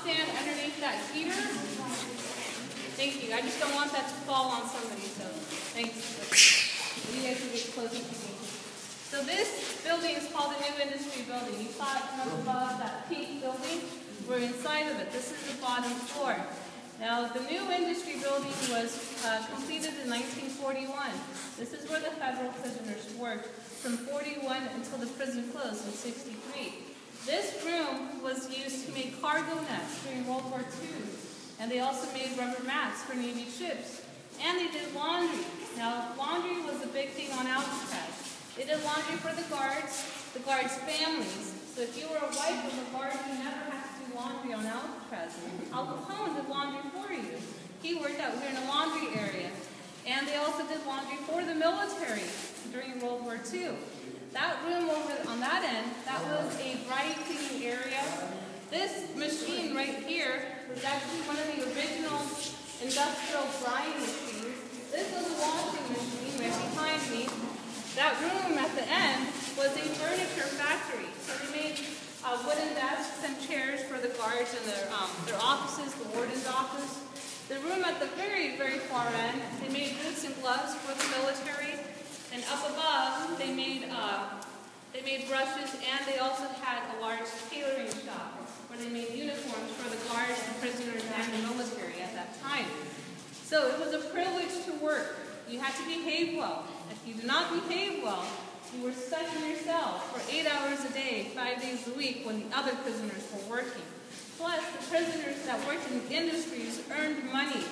stand underneath that heater. Thank you. I just don't want that to fall on somebody, so thanks. You guys can get closer to me. So this building is called the New Industry Building. You saw it from above, that pink building. We're inside of it. This is the bottom floor. Now, the New Industry Building was completed in 1941. This is where the federal prisoners worked from 41 until the prison closed in 63. This room was used to make cargo nets during World War II. And they also made rubber mats for Navy ships. And they did laundry. Now, laundry was a big thing on Alcatraz. They did laundry for the guards' families. So if you were a wife of a guard, you never had to do laundry on Alcatraz. Al Capone did laundry for you. He worked out here in a laundry area. And they also did laundry for the military during World War II. That room over on that end, that was a dry cleaning area. This machine right here was actually one of the original industrial drying machines. This was a washing machine right behind me. That room at the end was a furniture factory. So they made wooden desks and chairs for the guards in their offices, the warden's office. The room at the very, very far end, they made boots and gloves for the military. And up above, they made brushes, and they also had a large tailoring shop where they made uniforms for the guards, the prisoners, and the military at that time. So it was a privilege to work. You had to behave well. If you did not behave well, you were stuck in your cell for 8 hours a day, 5 days a week when the other prisoners were working. Plus, the prisoners that worked in the industries earned money.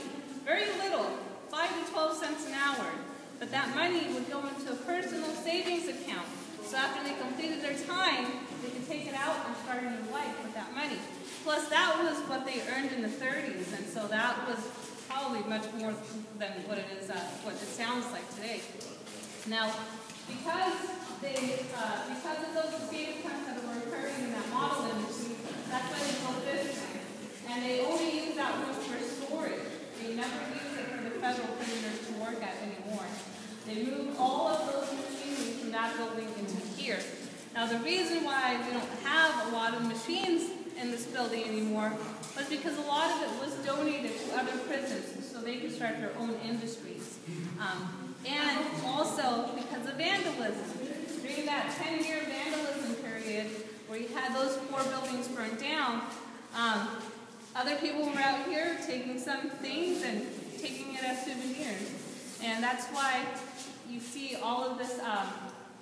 Very little, 5 to 12 cents an hour. But that money would go into a personal savings account. So after they completed their time, they could take it out and start a new life with that money. Plus, that was what they earned in the 30s, and so that was probably much more than what it is, what it sounds like today. Now, because of those escape attempts that were occurring in that model industry, that's why they built this room. And they only use that room for storage. They never use it for the federal prisoners to work at anymore. They moved all of those machinery from that building into here. Now, the reason why we don't have a lot of machines in this building anymore was because a lot of it was donated to other prisons so they could start their own industries. And also because of vandalism. During that 10-year vandalism period where you had those 4 buildings burned down, other people were out here taking some things and taking it as souvenirs. And that's why you see all of this,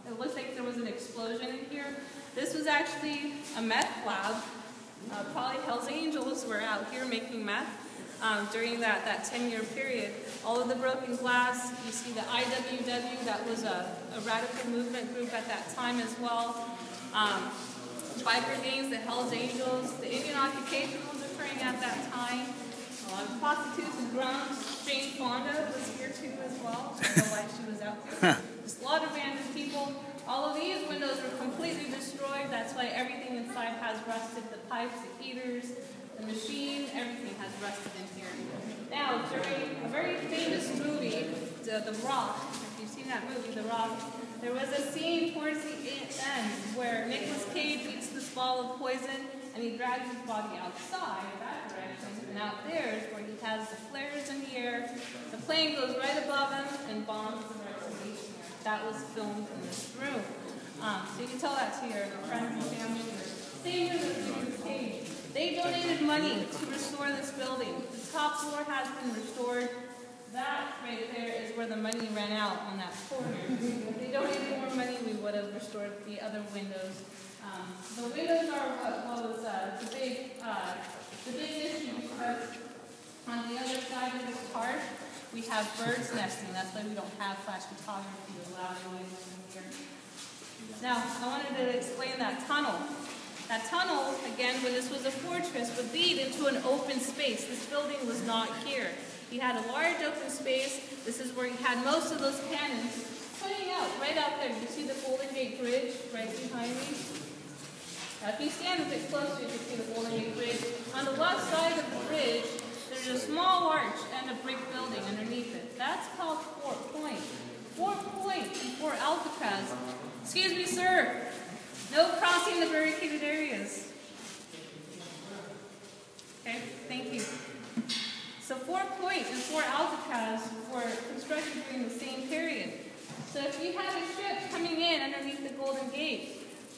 it looks like there was an explosion in here. This was actually a meth lab. Probably Hell's Angels were out here making meth during that 10-year period. All of the broken glass, you see the IWW, that was a radical movement group at that time as well. Biker gangs, the Hell's Angels, the Indian occupation was occurring at that time. Prostitutes and drums. Jane Fonda was here too as well. I don't know why she was out there. Just a lot of random people. All of these windows were completely destroyed. That's why everything inside has rusted. The pipes, the heaters, the machine, everything has rusted in here. Now, during a very famous movie, The Rock, if you've seen that movie, The Rock, there was a scene towards the end where Nicolas Cage eats this ball of poison and he drags his body outside that direction, and out there is where he has the flares in the air. The plane goes right above him and bombs the rest of the air. That was filmed in this room. So you can tell that to your friends and family. Same room as Nicolas Cage. They donated money to restore this building. The top floor has been restored. That right there is where the money ran out on that corner. If they donated more money, we would have restored the other windows. The windows are what was the big issue, because on the other side of this part, we have birds nesting. That's why we don't have flash photography allowed in here. Now, I wanted to explain that tunnel. That tunnel, again, when this was a fortress, would lead into an open space. This building was not here. You had a large open space. This is where you had most of those cannons pointing out, right out there. You see the Golden Gate Bridge right behind me? Now, if you stand a bit closer, you can see the Golden Gate Bridge. On the left side of the bridge, there's a small arch and a brick building underneath it. That's called Fort Point. Fort Point in Fort Alcatraz. Excuse me, sir. No crossing the barricaded areas.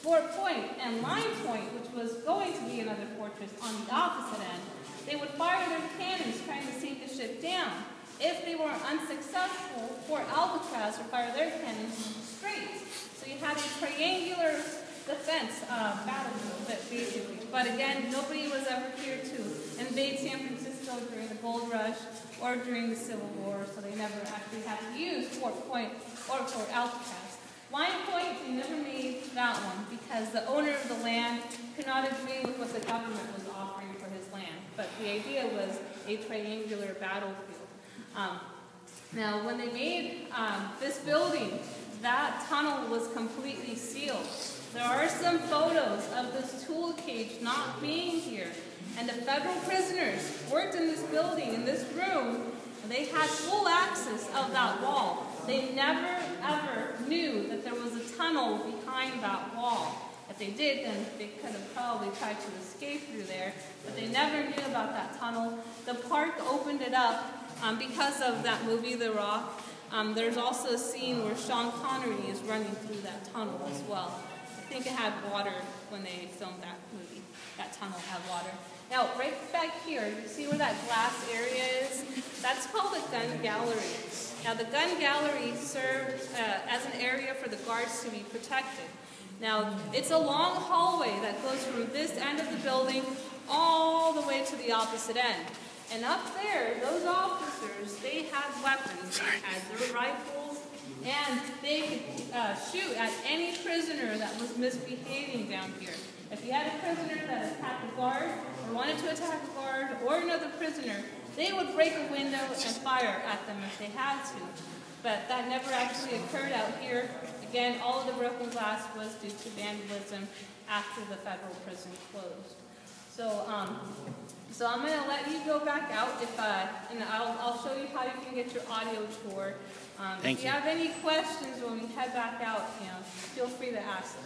Fort Point and Line Point, which was going to be another fortress on the opposite end, they would fire their cannons trying to sink the ship down. If they were unsuccessful, Fort Alcatraz would fire their cannons straight. So you had a triangular defense battlefield, basically. But again, nobody was ever here to invade San Francisco during the gold rush or during the Civil War, so they never actually had to use Fort Point or Fort Alcatraz. Line Point, they never made that one because the owner of the land could not agree with what the government was offering for his land. But the idea was a triangular battlefield. Now, when they made this building, that tunnel was completely sealed. There are some photos of this tool cage not being here. And the federal prisoners worked in this building, in this room, and they had full access of that wall. They never, ever knew that there was a tunnel behind that wall. If they did, then they could have probably tried to escape through there, but they never knew about that tunnel. The park opened it up because of that movie, The Rock. There's also a scene where Sean Connery is running through that tunnel as well. I think it had water when they filmed that movie. That tunnel had water. Now, right back here, you see where that glass area is? That's called a gun gallery. Now, the gun gallery served as an area for the guards to be protected. Now, it's a long hallway that goes from this end of the building all the way to the opposite end. And up there, those officers, they had weapons. They had their rifles, and they could shoot at any prisoner that was misbehaving down here. If you had a prisoner that attacked a guard, or wanted to attack a guard, or another prisoner, they would break a window and fire at them if they had to. But that never actually occurred out here. Again, all of the broken glass was due to vandalism after the federal prison closed. So I'm going to let you go back out, and I'll show you how you can get your audio tour. If you have any questions when we head back out, feel free to ask them.